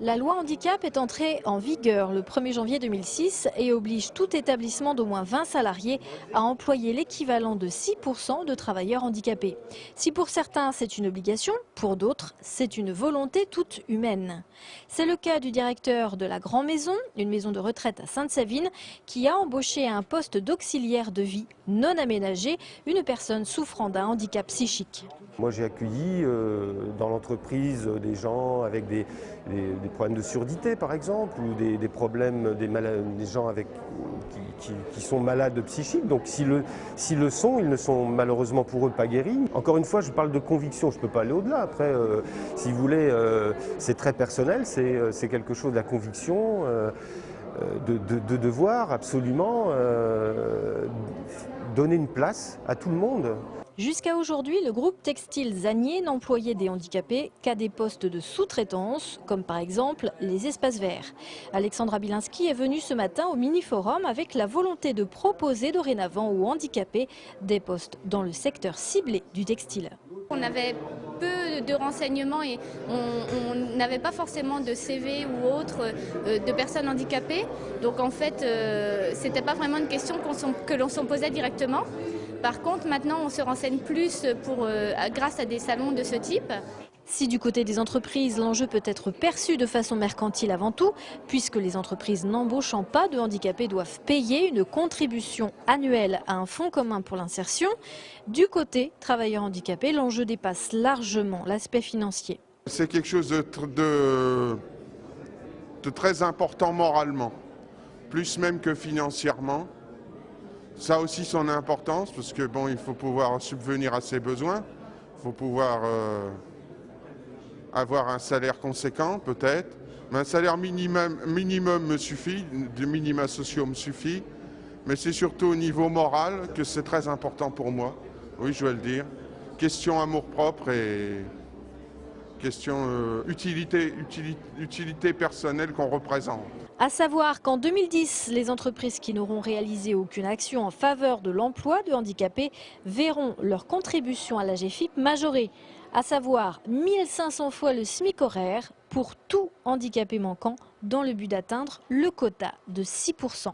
La loi handicap est entrée en vigueur le 1er janvier 2006 et oblige tout établissement d'au moins 20 salariés à employer l'équivalent de 6% de travailleurs handicapés. Si pour certains c'est une obligation, pour d'autres c'est une volonté toute humaine. C'est le cas du directeur de la Grand Maison, une maison de retraite à Sainte-Savine, qui a embauché à un poste d'auxiliaire de vie non aménagé une personne souffrant d'un handicap psychique. Moi j'ai accueilli dans l'entreprise des gens avec des problèmes de surdité par exemple, ou des problèmes, des gens qui sont malades psychiques. Donc s'ils le sont, ils ne sont malheureusement pour eux pas guéris. Encore une fois, je parle de conviction, je ne peux pas aller au-delà. Après, si vous voulez, c'est très personnel, c'est quelque chose de la conviction, de devoir absolument donner une place à tout le monde. Jusqu'à aujourd'hui, le groupe textile Zanier n'employait des handicapés qu'à des postes de sous-traitance, comme par exemple les espaces verts. Alexandra Bilinski est venue ce matin au mini-forum avec la volonté de proposer dorénavant aux handicapés des postes dans le secteur ciblé du textile. On avait peu de renseignements et on n'avait pas forcément de CV ou autre de personnes handicapées. Donc en fait, c'était pas vraiment une question que l'on s'en posait directement. Par contre, maintenant, on se renseigne plus grâce à des salons de ce type. Si du côté des entreprises, l'enjeu peut être perçu de façon mercantile avant tout, puisque les entreprises n'embauchant pas de handicapés doivent payer une contribution annuelle à un fonds commun pour l'insertion, du côté travailleurs handicapés, l'enjeu dépasse largement l'aspect financier. C'est quelque chose de très important moralement, plus même que financièrement. Ça a aussi son importance parce que bon, il faut pouvoir subvenir à ses besoins, il faut pouvoir avoir un salaire conséquent peut-être, mais un salaire minimum me suffit, des minima sociaux me suffit, mais c'est surtout au niveau moral que c'est très important pour moi, oui je dois le dire. Question amour-propre et question utilité personnelle qu'on représente. À savoir qu'en 2010, les entreprises qui n'auront réalisé aucune action en faveur de l'emploi de handicapés verront leur contribution à l'AGEFIP majorée, à savoir 1500 fois le SMIC horaire pour tout handicapé manquant dans le but d'atteindre le quota de 6%.